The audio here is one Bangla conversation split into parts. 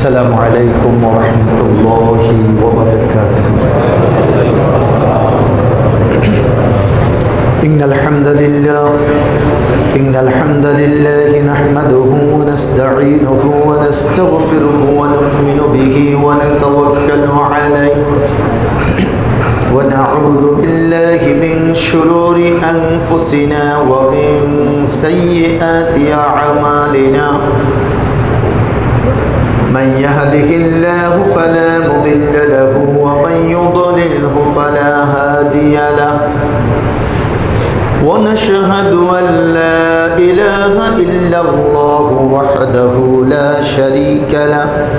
السلام عليكم ورحمة الله وبركاته. إن الحمد لله نحمده ونستعينه ونستغفره ونؤمن به ونتوكل عليه ونعوذ بالله من شرور أنفسنا ومن سيئات أعمالنا. من يهده الله فلا مضل له ومن يضلله فلا هادي له. ونشهد أن لا إله إلا الله وحده لا شريك له.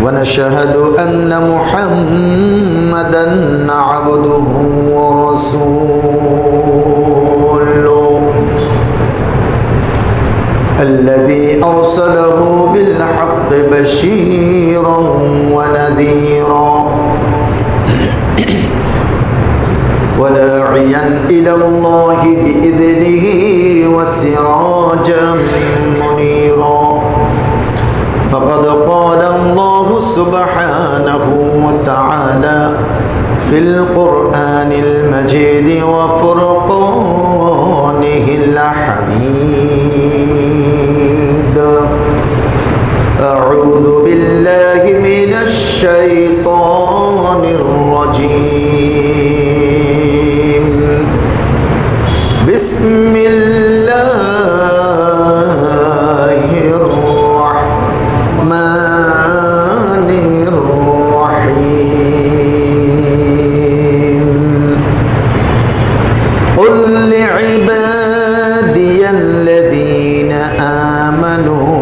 ونشهد أن محمدا عبده ورسوله الذي أرسله بالحق بشيرا ونذيرا وداعيا إلى الله بإذنه وسراجا منيرا. فقد قال الله سبحانه وتعالى في القرآن المجيد وفرقانه الحميد: أعوذ بالله من الشيطان الرجيم. بسم الله الرحمن الرحيم. قل لعبادي الذين آمنوا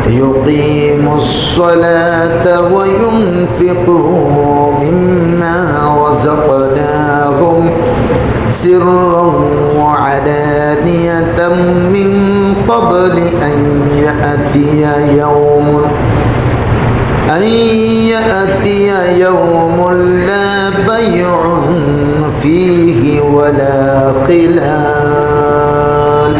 يقيموا الصلاة وينفقوا مما رزقناهم سرا وعلانية من قبل أن يأتي يوم لا بيع فيه ولا خلال.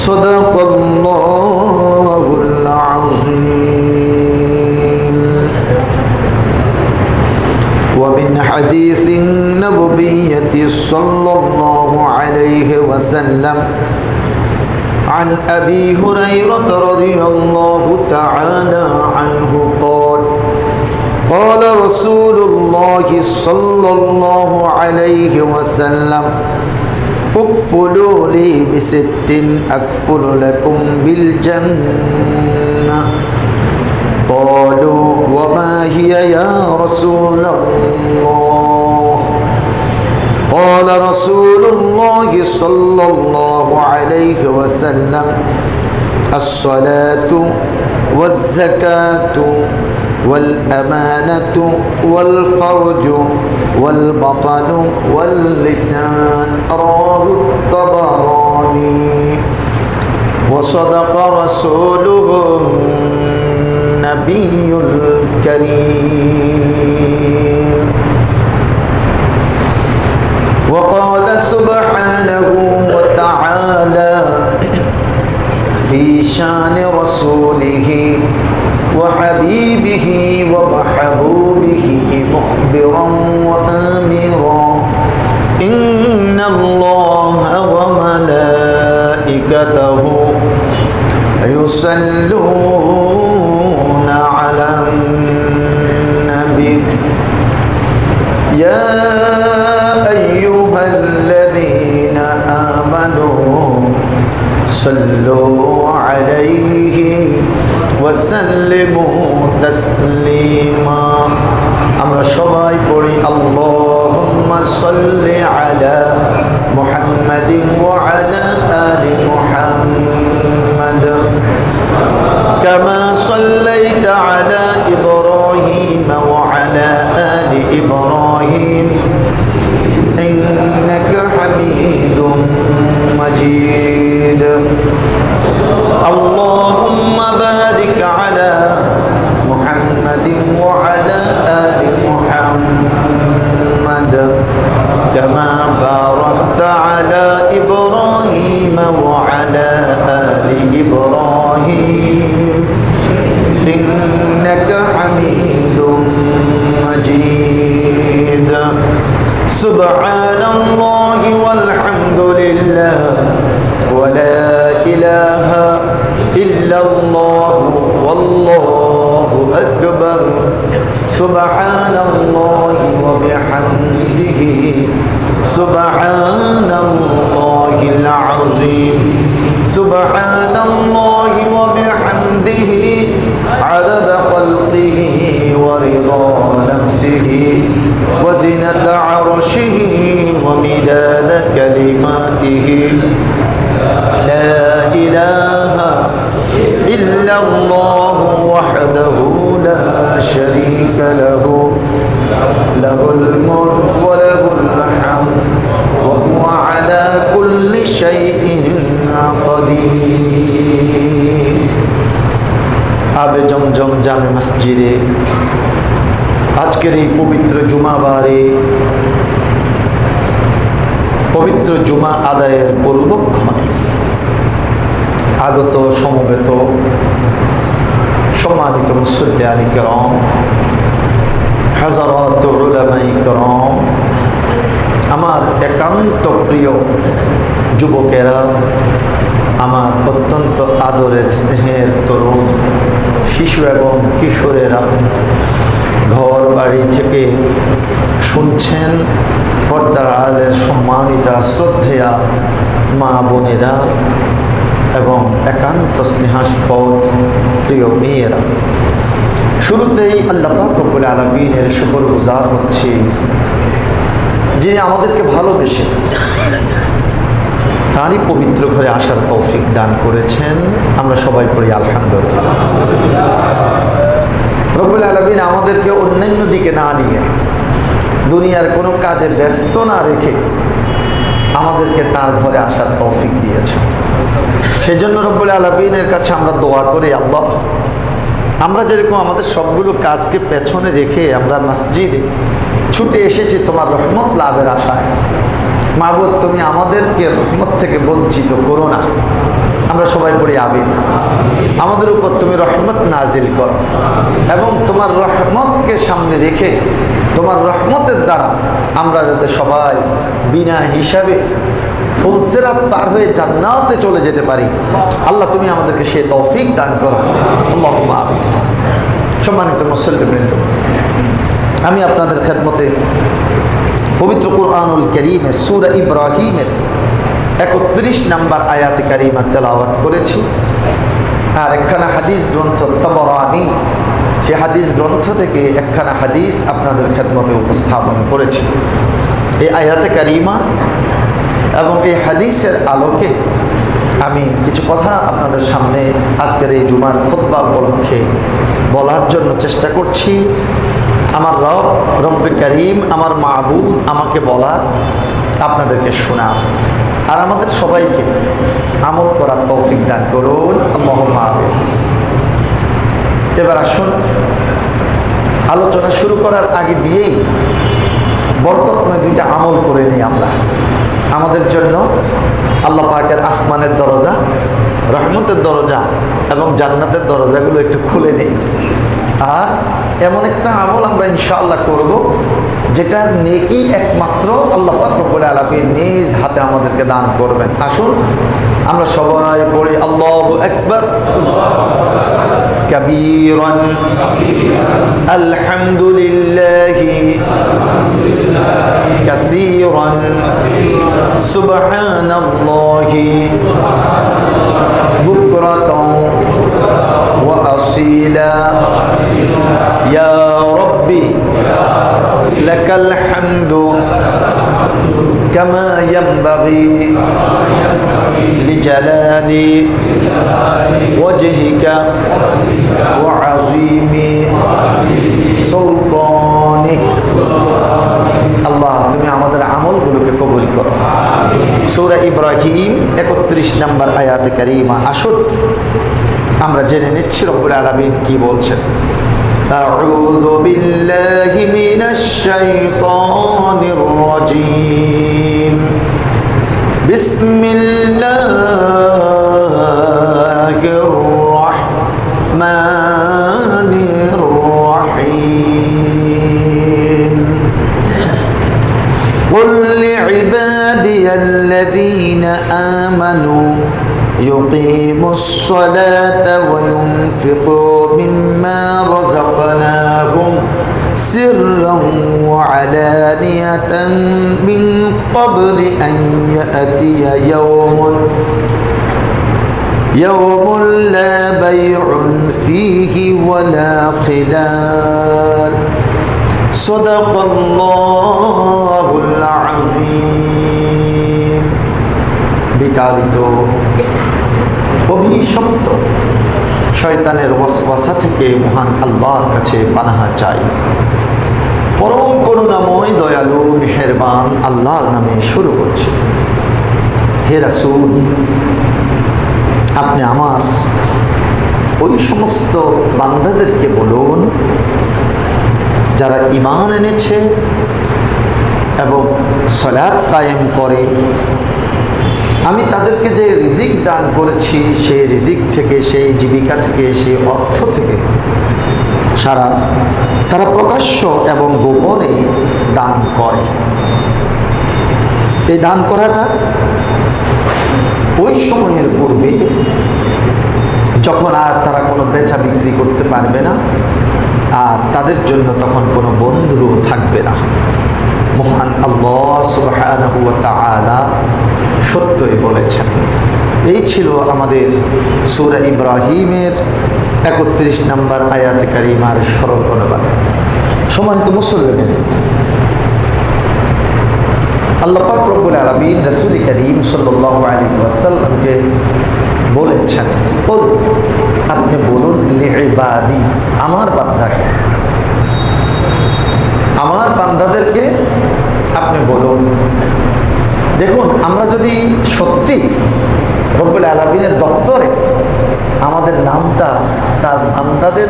صدق الله العظيم. ومن حديث النبوية صلى الله عليه وسلم عن أبي هريرة رضي الله تعالى عنه قال: قال رسول الله صلى الله عليه وسلم: اكفلوا لي بست أكفل لكم بالجنة. قالوا: وما هي يا رسول الله؟ قال رسول الله صلى الله عليه وسلم: الصلاة والزكاة والأمانة والفرج والبطن واللسان. رواه الطبراني. وصدق رسوله النبي الكريم. وقال سبحانه وتعالى في شان رسوله وحبيبه ومحبوبه مخبرا وآمرا: إن الله وملائكته يصلون على النبي يا أيها الذين آمنوا صلوا عليه وسلموا تسليما. আমরা সবাই পড়ি আল্লাহুম্মা সাল্লি আলা মুহাম্মাদিন ওয়া আলা আলি মুহাম্মাদ কামা সাল্লাইতা আলা ইব্রাহিম ওয়া আলা আলি ইব্রাহিম ইন্নাকা হামিদুম মাজিদ। আল্লাহুম্মা বারিক আলা মুহাম্মাদিন ওয়া আলা আলি মুহাম্মাদ কামা বারাকতা আলা ইব্রাহিম ওয়া আলা আলি ইব্রাহিম সুবহানাল্লাহি ওয়ালহামদুলিল্লাহ ওয়া লা ইলাহা ইল্লাল্লাহু ওয়াল্লাহু আকবার সুবহানাল্লাহি ওয়া বিহামদিহি সুবহানাল্লাহিল আযীম সুবহানাল্লাহি ওয়া বিহামদিহি আদাদা খালকিহি ওয়া রিদা নাফসিহি ওয়া জিনাতা আরশিহি ওয়া মিদাদা কালিমাতিহি লা ইলাহা ইল্লাল্লাহু ওয়াহদাহু লা শারীকা লাহু লাহুল মুলকু ওয়া লাহুল হামদ ওয়া হুয়া আলা কুল্লি শাইইন কাদির। আবে জমজম জামে মসজিদে আজকের এই পবিত্র জুমাবারে পবিত্র জুমা আদায়ের পূর্বক্ষণে আগত সমবেত সম্মানিত মুসল্লিয়ান কিরাম, হযরত উলামায়ে কিরাম, আমার একান্ত প্রিয় যুবকেরা, আমার অত্যন্ত আদরের স্নেহের তরুণ শিশু এবং কিশোরেরা, ঘর বাড়ি থেকে শুনছেন, পর্দার আড়ালের সম্মানিতা শ্রদ্ধেয়া মা বোনেরা এবং একান্ত স্নেহাস্পদ প্রিয় মেয়েরা, শুরুতেই আল্লাহ পাক রব্বুল আলামিনের শুকরগুজার হচ্ছি যিনি আমাদেরকে ভালোবেসে তারই পবিত্র ঘরে আসার তৌফিক দান করেছেন। আমরা সবাই পড়ি আলহামদুলিল্লাহ। রব্বুল আলামিন আমাদেরকে অন্যান্য দিকে না নিয়ে, দুনিয়ার কোনো কাজে ব্যস্ত না রেখে আমাদেরকে তার ঘরে আসার তৌফিক দিয়েছেন। সেজন্য রব্বুল আলামিনের কাছে আমরা দোয়া করি, আল্লাহ, আমরা যেরকম আমাদের সবগুলো কাজকে পেছনে রেখে আমরা মসজিদে ছুটে এসেছি তোমার রহমত লাভের আশায়, মাবুদ তুমি আমাদেরকে রহমত থেকে বঞ্চিত করো না। আমরা সবাই পড়ি আমিন। আমাদের উপর তুমি রহমত নাজিল করো এবং তোমার রহমতকে সামনে রেখে তোমার রহমতের দ্বারা আমরা যাতে সবাই বিনা হিসাবে ফুলসিরাত পার হয়ে জান্নাতে চলে যেতে পারি, আল্লাহ তুমি আমাদেরকে সে তৌফিক দান করো। আল্লাহুম্মা আমিন। সম্মানিত মুসল্লিবৃন্দ, আমি আপনাদের খেদমতে পবিত্র কুরআনুল কারীমের সূরা ইব্রাহিমের 31 নম্বর আয়াতে কারিমা তেলাওয়াত করেছি। আর একখানা হাদিস গ্রন্থ তাবরানী, সে হাদিস গ্রন্থ থেকে একখানা হাদিস আপনাদের খেদমতে উপস্থাপন করেছি। এই আয়াতে কারিমা এবং এই হাদিসের আলোকে আমি কিছু কথা আপনাদের সামনে আজকের এই জুমার খুতবা উপলক্ষে বলার জন্য চেষ্টা করছি। আমার রব্বে কারীম, আমার মাবুদ আমাকে বলার, আপনাদেরকে শোনা, আর আমাদের সবাইকে আমল করার তৌফিক দান করুন। আল্লাহুম্মা আমিন। এবার আসুন, আলোচনা শুরু করার আগে দিয়েই বরকতময় দুইটা আমল করে নিই আমরা। আমাদের জন্য আল্লাহ পাকের আসমানের দরজা, রহমতের দরজা এবং জান্নাতের দরজাগুলো একটু খুলে নেই। আর এমন একটা আমল আমরা ইনশাআল্লাহ করব যেটা নেকি একমাত্র আল্লাহ পাক রব্বুল আলামিন নিজ হাতে আমাদেরকে দান করবেন। আসুন আমরা সবাই পড়ি আল্লাহু আকবার কাবীরান আলহামদুলিল্লাহি কাসীরান সুবহানাল্লাহি বুকরাতান ওয়া আসীলা ইয়া রাব্বি লাকাল হামদু কামা ইয়ানবাগি লিজালালি ওয়াজহিকা ওয়া আযীমি সুলতানিক। আল্লাহ তুমি আমাদের আমলগুলোকে কবুল করো। সূরা ইব্রাহিম 31 নম্বর আয়াতে কারিমা। আসুন আমরা জেনে নিচ্ছি রব্বুল আলামিন কি বলছেন। আউযু বিল্লাহি মিনাশ শাইতানির রাজীম। বিসমিল্লাহির রাহমানির রাহিম। قل يقيموا الصلاة وينفقوا مما رزقناهم سرا وعلانية من قبل أن يأتي يوم لا بيع فيه ولا خلال صدق الله العظيم বিতাড়িত অভিশপ্ত শয়তানের ওয়াসওয়াসা থেকে মহান আল্লাহর কাছে পানাহা চাই। পরম করুণাময় দয়ালু মেহেরবান আল্লাহর নামে শুরু করছি। হে রাসূল, আপনি আমার ওই সমস্ত বান্দাদেরকে বলুন যারা ঈমান এনেছে এবং সালাত কায়েম করে, আমি তাদেরকে যে রিজিক দান করেছি সেই রিজিক থেকে, সেই জীবিকা থেকে, সেই অর্থ থেকে তারা প্রকাশ্য এবং গোপনে দান করে। এই দান করাটা ওই সময়ের পূর্বে যখন আর তারা কোনো বেচা বিক্রি করতে পারবে না, আর তাদের জন্য তখন কোনো বন্ধু থাকবে না। মহান আল্লাহ সুবহানাহু ওয়া তাআলা সত্যই বলেছেন। এই ছিল আমাদের সূরা ইব্রাহিমের ৩১ নম্বর আয়াতে কারিমার সরল অনুবাদ। সম্মানিত মুসলিম, আল্লাহ পাক রব্বুল আলামিন রাসূল করিম সাল্লাল্লাহু আলাইহি ওয়াসাল্লামকে বলেছেন, আপনি বলুন লিইবাদি, আমার বান্দাকে, আমার বান্দাদেরকে আপনি বলুন। দেখুন, আমরা যদি সত্যি রব্বুল আলামিনের দপ্তরে আমাদের নামটা তার বান্দাদের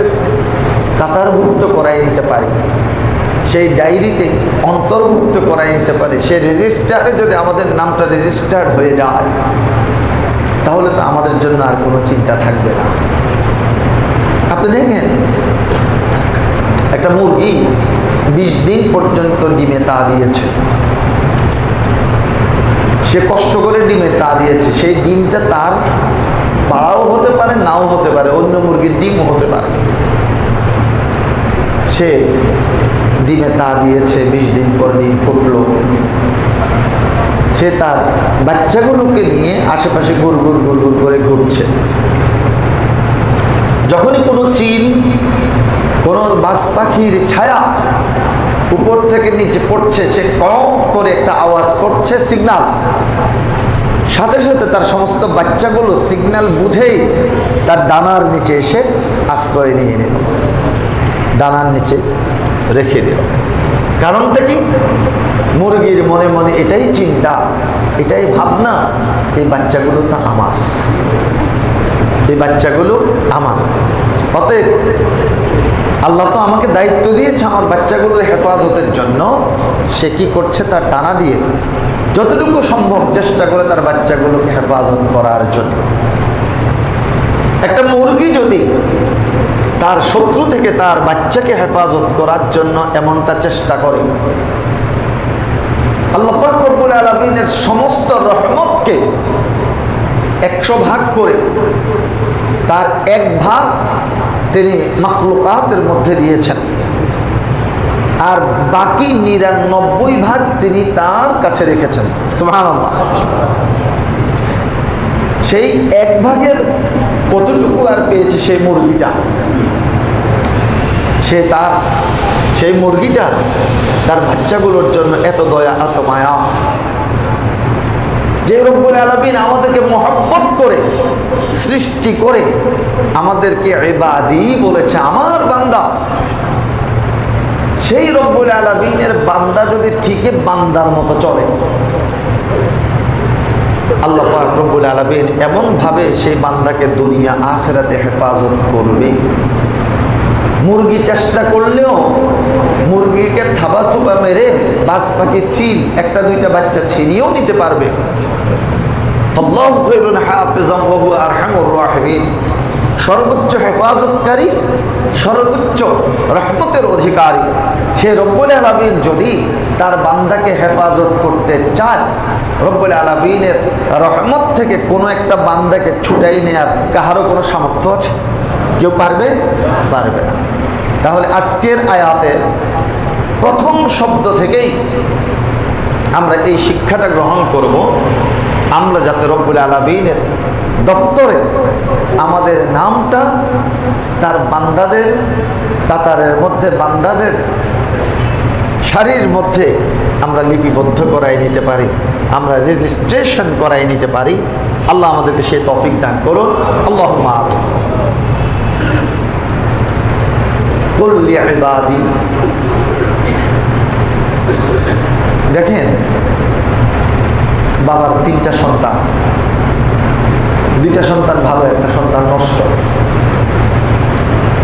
কাতারভুক্ত করাই নিতে পারি, সেই ডায়েরিতে অন্তর্ভুক্ত করাই নিতে পারি, সেই রেজিস্টারে যদি আমাদের নামটা রেজিস্টার্ড হয়ে যায়, তাহলে তো আমাদের জন্য আর কোনো চিন্তা থাকবে না। আপনি দেখেন, একটা মুরগি 20 দিন পর্যন্ত ডিমে তা দিয়েছে, সে কষ্ট করে ডিমে তা দিয়েছে, সেই ডিমটা তার পাড়াও হতে পারে, নাও হতে পারে, অন্য মুরগির ডিমও হতে পারে। সে ডিমে তা দিয়েছে, 20 দিন পর ডিম ফুটলো, সে তার বাচ্চাগুলোকে নিয়ে আশেপাশে গুড়গুড় গুড়গুড় করে ঘুরছে। যখনই কোনো চিল, কোনো বাজ পাখির ছায়া উপর থেকে নিচে পড়ছে, সে কম করে একটা আওয়াজ করছে, সিগন্যাল, সাথে সাথে তার সমস্ত বাচ্চাগুলো সিগন্যাল বুঝেই তার ডানার নিচে এসে আশ্রয় নিয়ে নিল, ডানার নিচে রেখে দিল। কারণটা কি? মুরগির মনে মনে এটাই চিন্তা, এটাই ভাবনা, এই বাচ্চাগুলো তো আমার, এই বাচ্চাগুলো আমার। অতএব আল্লাহ তো আমাকে দায়িত্ব দিয়েছে আমার বাচ্চাগুলোর হেফাজতের জন্য। সে কি করছে? তার ডানা দিয়ে যতটুকু সম্ভব চেষ্টা করে তার বাচ্চাগুলোকে হেফাজত করার জন্য। একটা মুরগি যদি তার শত্রু থেকে তার বাচ্চাকে হেফাজত করার জন্য এমনটা চেষ্টা করে, আল্লাহ পাক রব্বুল আলামিনের সমস্ত রহমতকে 100 ভাগ করে তার 1 ভাগ তিনি মাখলুকাতের মধ্যে দিয়েছেন, আর বাকি 99 ভাগ তিনি তার কাছে রেখেছেন। সুবহানাল্লাহ। সেই 1 ভাগের কতটুকু আর পেয়েছে সেই মুরগিটা? সেই মুরগিটা তার বাচ্চাগুলোর জন্য এত দয়া, এত মায়া, যে রব্বুল আলামিন আমাদেরকে মহব্বত করে সৃষ্টি করে আমাদেরকে ইবাদি বলেছে, আমার বান্দা। সেই রব্বুল আলামিনের বান্দা যদি ঠিকই বান্দার মতো চলে, আল্লাহ পাক রব্বুল আলামিন এমন ভাবে সেই বান্দাকে দুনিয়া আখিরাতে হেফাজত করবে। মুরগি চেষ্টা করলেও মুরগিকে থাবা থুবা মেরে বাজ পাখি চিল 1-2টা বাচ্চা ছিনিয়েও নিতে পারবে। আল্লাহু খায়রুন হাফিজান ওয়া হুয়া আরহামুর রাহিমিন। সর্বোচ্চ হেফাজতকারী, সর্বোচ্চ রহমতের অধিকারী সে রব্বুল আলামিন যদি তার বান্দাকে হেফাজত করতে চায়, রব্বুল আলামিনের রহমত থেকে কোনো একটা বান্দাকে ছুটাই নেওয়ার কাহারও কোনো সামর্থ্য আছে? কেউ পারবে? পারবে না। তাহলে আজকের আয়াতের প্রথম শব্দ থেকেই আমরা এই শিক্ষাটা গ্রহণ করব, আমরা যাতে রব্বুল আলামিনের দপ্তরে আমাদের নামটা তার বান্দাদের কাতারের মধ্যে, বান্দাদের সারির মধ্যে আমরা লিপিবদ্ধ করাই নিতে পারি, আমরা রেজিস্ট্রেশন করাই নিতে পারি। আল্লাহ আমাদেরকে সে তৌফিক দান করুন। আল্লাহুম্মা আমিন। কুল লিইবাদি, দেখেন বাবার 3টা সন্তান, 2টা সন্তান ভালো, একটা সন্তান নষ্ট।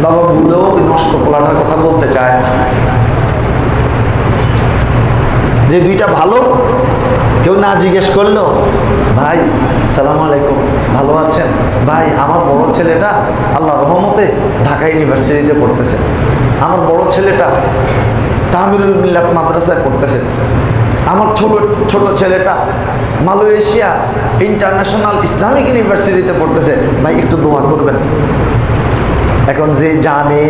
বাবা ভুলেও নষ্ট পোলাটার কথা বলতে চায় না। যে 2টা ভালো, কেউ না জিজ্ঞেস করলো, ভাই সালাম আলাইকুম, ভালো আছেন? ভাই আমার বড় ছেলেটা আল্লাহ রহমতে ঢাকা ইউনিভার্সিটিতে পড়তেছে, আমার বড় ছেলেটা তাহমিরুল মিল্লাত মাদ্রাসায় পড়তেছে, আমার ছোট ছেলেটা মালয়েশিয়া ইন্টারন্যাশনাল ইসলামিক ইউনিভার্সিটিতে পড়তেছে, ভাই একটু দোয়া করবেন। এখন যে জানে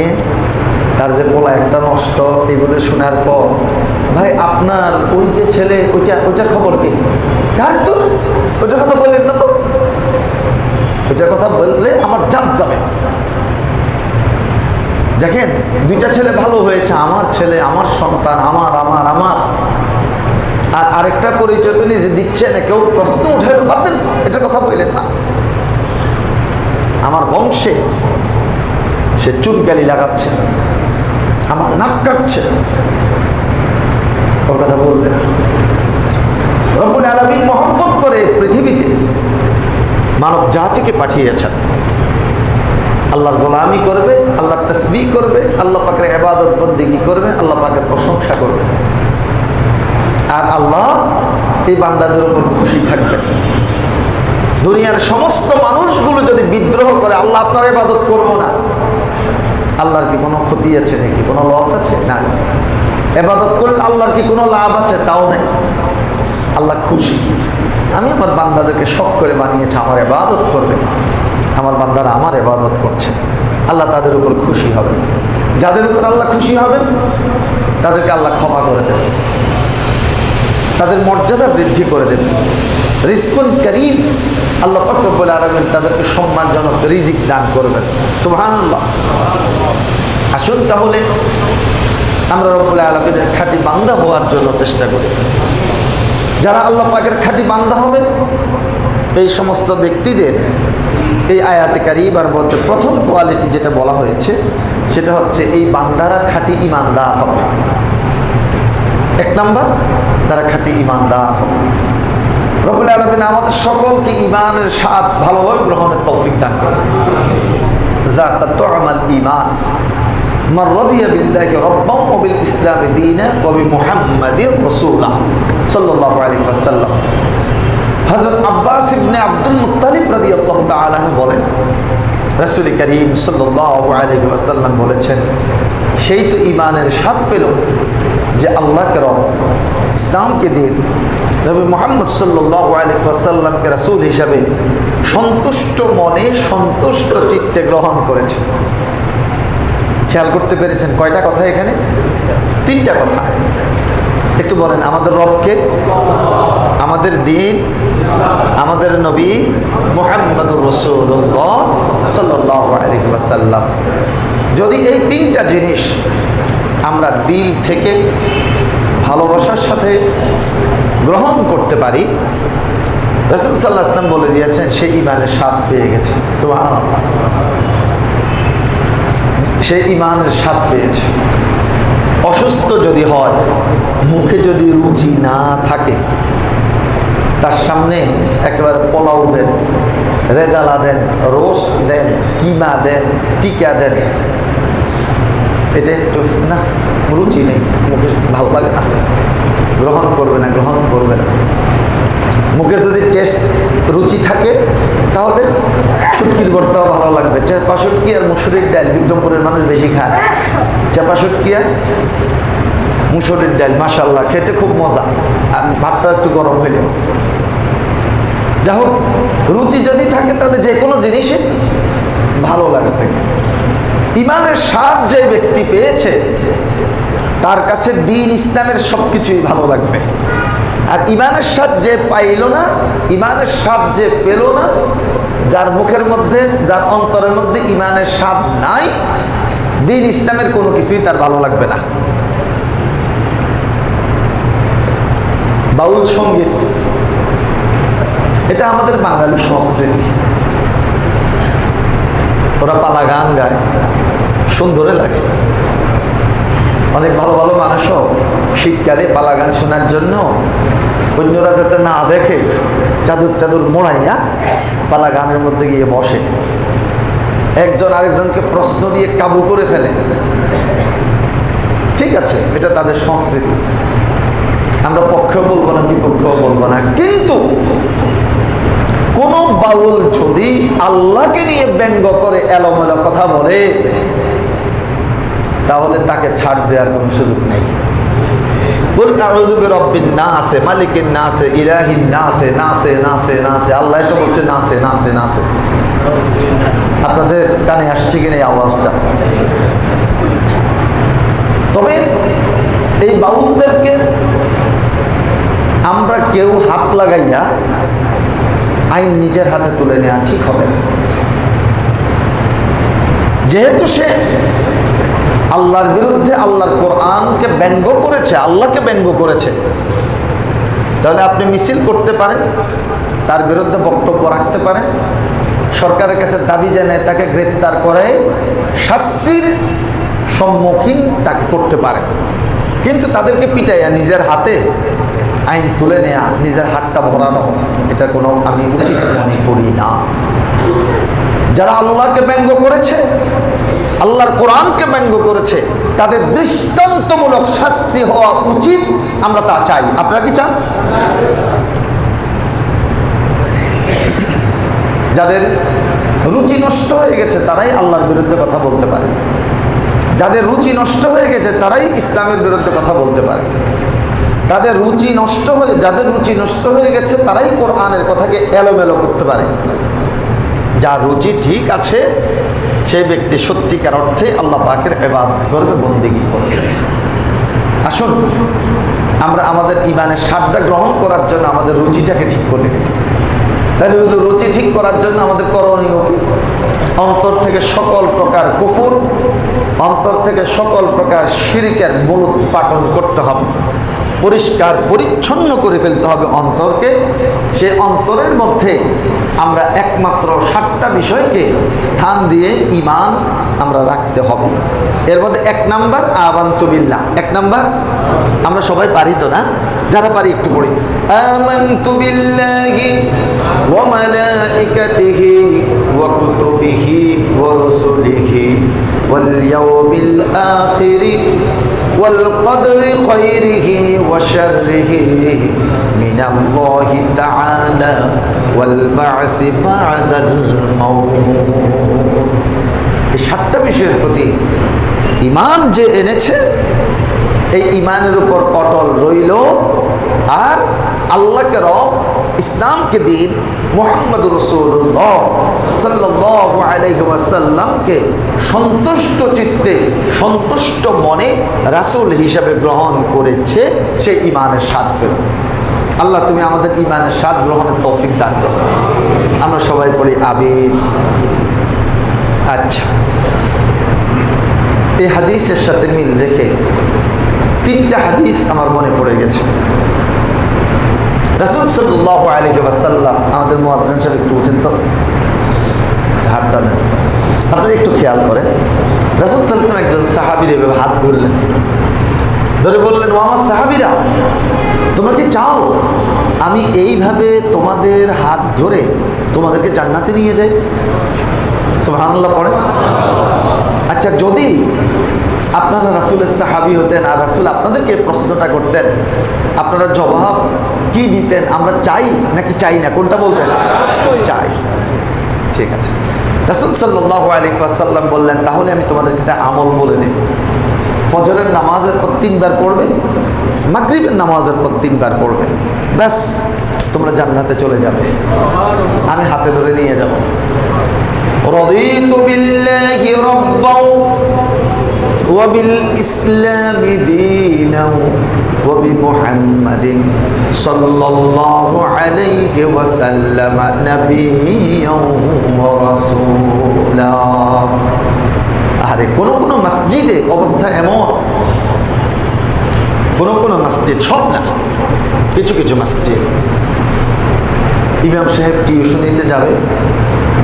তার যে পোলা একটা নষ্ট, এগুলো শোনার পর, ভাই আপনার ওই যে ছেলে, ওইটার খবর কি? কার তো ওইটার কথা বললেন না তো, ওইটার কথা বললে আমার জাত যাবে। দেখেন 2টা ছেলে ভালো হয়েছে, আমার ছেলে, আমার সন্তান, আমার আমার আমার আর আরেকটা পরিচয় তো নিজে দিচ্ছে না, কেউ প্রশ্ন উঠে বাদেন, এটার কথা বললেন না। আমার বংশে সে চুনকালি লাগাচ্ছে, আমার নাক কাটছে, ওর কথা বলবে না। রব্বুল আলামিন মহব্বত করে পৃথিবীতে মানব জাতিকে পাঠিয়েছেন, আল্লাহর গোলামি করবে, আল্লাহর তাসবিহ করবে, আল্লাহ পাকের ইবাদত বন্দেগী করবে, আল্লাহ পাকের প্রশংসা করবে। আর আল্লাহ এই বান্দাদের উপর খুশি থাকবে। দুনিয়ার সমস্ত মানুষগুলো যদি বিদ্রোহ করে, আল্লাহ আপনার ইবাদত করবো না, আল্লাহর কি কোনো ক্ষতি আছে নাকি? কোনো লস আছে? না। ইবাদত করলে আল্লাহর কি কোনো লাভ আছে? তাও নেই। আল্লাহ খুশি, আমি আমার বান্দাদেরকে শখ করে বানিয়েছি আমার ইবাদত করবে, আমার বান্দারা আমার ইবাদত করছে, আল্লাহ তাদের উপর খুশি হবে। যাদের উপর আল্লাহ খুশি হবেন তাদেরকে আল্লাহ ক্ষমা করে দেবেন, তাদের মর্যাদা বৃদ্ধি করে দেবেন। রিজকুন কারীম, আল্লাহ পাক রব্বুল আলামিন তাদেরকে সম্মানজনক রিজিক দান করবেন। সুবহানাল্লাহ। আসুন তাহলে আমরা রব্বুল আলামিনের খাঁটি বান্দা হওয়ার জন্য চেষ্টা করি। যারা আল্লাহ পাকের খাঁটি বান্দা হবে, এই সমস্ত ব্যক্তিদের এই আয়াতে কারিমার মধ্যে প্রথম কোয়ালিটি যেটা বলা হয়েছে সেটা হচ্ছে এই বান্দারা খাঁটি ঈমানদার হবে। 1 নাম্বার, তারা খাঁটি ঈমানদার হবে। রব্বুল আলামিন আমাদের সকলকে ঈমানের স্বাদ ভালোভাবে গ্রহণের তৌফিক দান করেন। যাকা তু'মাল ঈমান মান রাদিয়া বিল্লাহি রাব্বান ওয়া বিল ইসলামি দীনা ওয়া বিমুহাম্মাদির রাসূলা সাল্লাল্লাহু আলাইহি ওয়াসাল্লাম। হযরত আব্বাস ইবনে আব্দুল মুত্তালিব রাদিয়াল্লাহু তাআলা বলেন, রাসূল করিম সাল্লাল্লাহু আলাইহি ওয়াসাল্লাম বলেছেন, সেই তো ঈমানের স্বাদ পেল যে আল্লাহকে রব, ইসলামকে দিন, নবী মুহাম্মদ সাল্লাল্লাহু আলাইহি ওয়াসাল্লামকে রাসূল হিসাবে সন্তুষ্ট মনে, সন্তুষ্ট চিত্তে গ্রহণ করেছে। খেয়াল করতে পেরেছেন কয়টা কথা এখানে? 3টা কথা। একটু বলেন, আমাদের রবকে, আমাদের দিন, আমাদের নবী মুহাম্মদুর রাসূলুল্লাহ সাল্লাল্লাহু আলাইহি ওয়াসাল্লাম। যদি এই 3টা জিনিস আমরা দিল থেকে ভালোবাসার সাথে গ্রহণ করতে পারি, রাসূল সাল্লাল্লাহু আলাইহি ওয়াসাল্লাম বলে দিয়েছেন সে ঈমানের স্বাদ পেয়ে গেছে। সুবহানাল্লাহ। সে ঈমানের স্বাদ পেয়েছে। অসুস্থ যদি হয়, মুখে যদি রুচি না থাকে, তার সামনে একেবারে পোলাও দেন, রেজালা দেন, রোস্ট দেন, কিমা দেন, টিকা দেন, এটা একটু না, রুচি নেই, মুখে ভালো লাগে না, গ্রহণ করবে না, গ্রহণ করবে না। মুখে যদি টেস্ট রুচি থাকে তাহলে শুটকির ভর্তাও ভালো লাগবে। চাপা শুটকি আর মুসুরির ডাল বিক্রমপুরের মানুষ বেশি খায়। চাপা শুটকি আর মুসুরির ডাল মাশাআল্লাহ খেতে খুব মজা, আর ভাতটা একটু গরম হইলে। যাই হোক, রুচি যদি থাকে তাহলে যে কোনো জিনিসে ভালো লাগবে। ইমানের স্বাদ যে ব্যক্তি পেয়েছে তার কাছে দ্বীন ইসলামের সবকিছুই ভালো লাগবে। আর ইমানের স্বাদ যে পাইল না, ইমানের স্বাদ যে পেল না, যার মুখের মধ্যে, যার অন্তরের মধ্যে ইমানের স্বাদ নাই, দ্বীন ইসলামের কোনো কিছুই তার ভালো লাগবে না। বাউল সঙ্গীত এটা আমাদের বাঙালি সংস্কৃতি। ওরা পালা গান গায়, সুন্দরে লাগে। অনেক ভালো ভালো মানুষও শীতকালে পালা গান শোনার জন্য অন্যরা যাতে না দেখে চাদর চাদর মোড়াইয়া পালা গানের মধ্যে গিয়ে বসে, একজন আরেকজনকে প্রশ্ন দিয়ে কাবু করে ফেলে। ঠিক আছে, এটা তাদের সংস্কৃতি, আমরা পক্ষেও বলবো না বিপক্ষেও বলবো না। কিন্তু কোন বাউল যদি আল্লাহকে নিয়ে ব্যঙ্গ করে এলোমেলো কথা বলে তাহলে তাকে ছাড় দেওয়ার কোনো সুযোগ নেই। বল আউযু বিরাব্বিন নাস, মালিকিন নাস, ইলাহিন নাস, নাসে নাসে নাসে, আল্লাহ তো বলছে নাসে নাসে নাসে। আপনাদের কানে আসছে কিনা এই আওয়াজটা? তবে এই বাউলদেরকে আমরা কেউ হাত লাগাইয়া আইন নিজের হাতে তুলে নেওয়া ঠিক হবে না। যেহেতু সে আল্লাহর বিরুদ্ধে আল্লাহর কোরআনকে ব্যঙ্গ করেছে, আল্লাহকে ব্যঙ্গ করেছে, তাহলে আপনি মিছিল করতে পারেন, তার বিরুদ্ধে বক্তব্য রাখতে পারেন, সরকারের কাছে দাবি জানায় তাকে গ্রেফতার করে শাস্তির সম্মুখীন তাকে করতে পারে। কিন্তু তাদেরকে পিটাইয়া নিজের হাতে আইন তুলে নেয়া, নিজের হাতটা ভরানো, এটা কোনো আমি উচিত মনে করি না। যারা আল্লাহকে ব্যঙ্গ করেছে, আল্লাহর কোরআনকে ব্যঙ্গ করেছে, তাদের দৃষ্টান্তমূলক শাস্তি হওয়া উচিত, আমরা তা চাই। আপনারা কি চান? যাদের রুচি নষ্ট হয়ে গেছে তারাই আল্লাহর বিরুদ্ধে কথা বলতে পারে, যাদের রুচি নষ্ট হয়ে গেছে তারাই ইসলামের বিরুদ্ধে কথা বলতে পারে, যাদের রুচি নষ্ট হয়ে গেছে তারাই কোরআনের কথাকে এলোমেলো করতে পারে। যার রুচি ঠিক আছে সেই ব্যক্তি সত্যিকার অর্থে আল্লাহ পাকের ইবাদত করবে, বন্দেগী করবে। আসুন আমরা আমাদের ইমানের স্বাদটা গ্রহণ করার জন্য আমাদের রুচিটাকে ঠিক করে নিই। তাহলে রুচি ঠিক করার জন্য আমাদের করণীয় কি? অন্তর থেকে সকল প্রকার কুফর, অন্তর থেকে সকল প্রকার শিরকের মূলোৎপাটন করতে হবে, পরিষ্কার পরিচ্ছন্ন করে ফেলতে হবে অন্তরকে। সে অন্তরের মধ্যে আমরা একমাত্র 7টা বিষয়কে স্থান দিয়ে ঈমান আমরা রাখতে হবে। এর মধ্যে 1 নাম্বার আমানতু বিল্লাহ। 1 নাম্বার আমরা সবাই পারি তো না? যারা পারি একটু পড়ি। আমানতু বিল্লাহি ওয়া মালাইকাতিহি ওয়া কুতুবিহি ওয়া রুসুলিহি ওয়াল ইয়াউমিল আখিরি ওয়াল কদরি খায়রিহি ওয়া শাররিহি মিনাল্লাহি তাআলা ওয়াল বা'সি বা'দাল মাউত। এই 7টা বিষয়ের প্রতি ঈমান যে এনেছে, এই ঈমানের উপর অটল রইল, আর আল্লাহকে রব, ইসলামকে দিন, মুহাম্মদ রাসূলুল্লাহ সাল্লাল্লাহু আলাইহি ওয়াসাল্লামকে সন্তুষ্ট চিত্তে, সন্তুষ্ট মনে রাসূল হিসাবে গ্রহণ করেছে, সেই ঈমানের স্বাদ পেল। আল্লাহ তুমি আমাদের ঈমানের স্বাদ গ্রহণের তৌফিক দান করো। আমরা সবাই পড়ি আমিন। আচ্ছা, এই হাদিসের সাথে মিল রেখে 3টা হাদিস আমার মনে পড়ে গেছে। রাসূল সাল্লাল্লাহু আলাইহি ওয়াসাল্লাম, আমাদের মুয়াজ্জিন সাহেব একটু উঠেন তো, হাতটা দেন। আপনারা একটু খেয়াল করেন, রাসূল সাল্লাল্লাহু আলাইহি ওয়াসাল্লাম একজন সাহাবীর এভাবে হাত ধরলেন, ধরে বললেন, ও আমার সাহাবীরা, তোমরা কি চাও আমি এইভাবে তোমাদের হাত ধরে তোমাদেরকে জান্নাতে নিয়ে যাই? সুবহানাল্লাহ পড়ে। আচ্ছা, যদি আপনারা রাসূলের সাহাবী হতেন আর রাসূল আপনাদেরকে প্রশ্নটা করতেন, আপনারা জবাব কি দিতেন? আমরা চাই নাকি চাই না, কোনটা বলতেন? চাই। ঠিক আছে। রাসূল সাল্লাল্লাহু আলাইহি ওয়াসাল্লাম বললেন, তাহলে আমি তোমাদেরকে একটা আমল বলে দিই। ফজরের নামাজের পর 3 বার পড়বে, মাগরিবের নামাজের পর 3 বার পড়বে, ব্যাস তোমরা জান্নাতে চলে যাবে। আমি হাতে ধরে নিয়ে যাব। রাদিতু বিল্লাহি রাব্বাও ওয়া বিল ইসলামি দীনাও ওয়া বি মুহাম্মাদিন সাল্লাল্লাহু আলাইহি ওয়াসাল্লাম নাবিয়্যাও ওয়া রাসূলা। আরে কোন মসজিদে অবস্থা এমন, কোন মসজিদ, সব না, কিছু কিছু মসজিদ ইমাম সাহেব টিউশনিতে যাবে,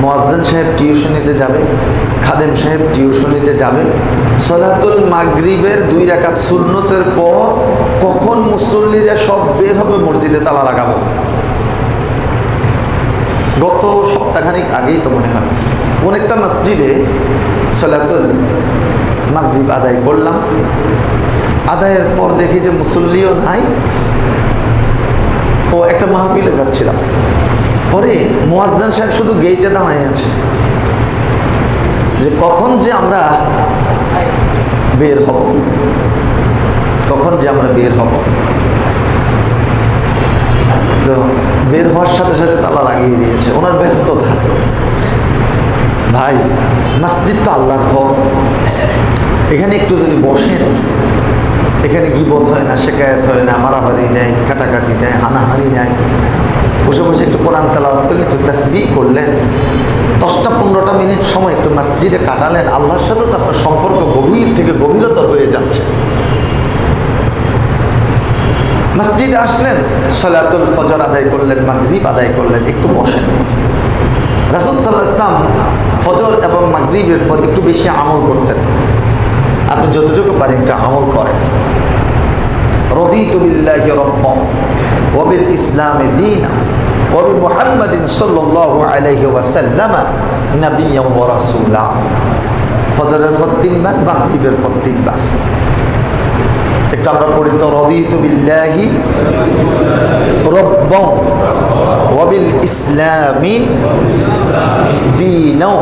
মুয়াজ্জিন সাহেব টিউশনিতে যাবে, খাদেম সাহেব টিউশনিতে যাবে, সালাতুল মাগরিবের 2 রাকাত সুন্নতের পর কখন মুসল্লিরা সব বের হবে মসজিদে তালা লাগাবো। গত সপ্তাহখানিক আগেই তো মনে হয় কোন একটা মসজিদে সালাতুল মাগরিব আদায় করলাম, আদায়ের পর দেখি যে মুসল্লিও নাই, ও একটা মাহফিলে যাচ্ছিলাম, পরে মুয়াজ্জিন সাহেব শুধু গেইটে দাঁড়ায় আছে যে কখন যে আমরা বের হব, কখন যে আমরা বের হব। তো বের হওয়ার সাথে সাথে তালা লাগিয়ে দিয়েছে, ওনার ব্যস্ততা। ভাই, মসজিদ তো আল্লাহর ঘর, এখানে একটু যদি বসেন, এখানে গীবত হয় না, শিকায়াত হয় না, মারামারি নেই, কাটাকাটি নেই, হানাহানি নেই, বসে বসে একটু কোরআন তেলাওয়াত করলেন, একটু তাসবিহ করলেন, 10-15টা মিনিট সময় একটু মসজিদে কাটালেন, আল্লাহর সাথে তো আপনার সম্পর্ক গভীর থেকে গভীরতর হয়ে যাচ্ছে। মসজিদে আসলেন, সালাতুল ফজর আদায় করলেন, মাগরিব আদায় করলেন, একটু বসেন। রাসূল সাল্লাল্লাহু আলাইহি ওয়াসাল্লাম ফজর এবং মাগরিবের পর একটু বেশি আমল করতেন। আপনি যতটুকু পারেন একটু আমল করেন। রাদিতু বিল্লাহি রাব্বান ওয়া বিল ইসলামি দীনান ওয়া বি মুহাম্মাদিন সাল্লাল্লাহু আলাইহি ওয়াসাল্লাম নাবিয়্যান ওয়া রাসূলা। ফজরের পর 3 বার, মাগরিবের পর 3 বার। একটু আমরা পড়ি তো, রাদিতু বিল্লাহি রাব্বান ওয়া বিল ইসলামি দীনান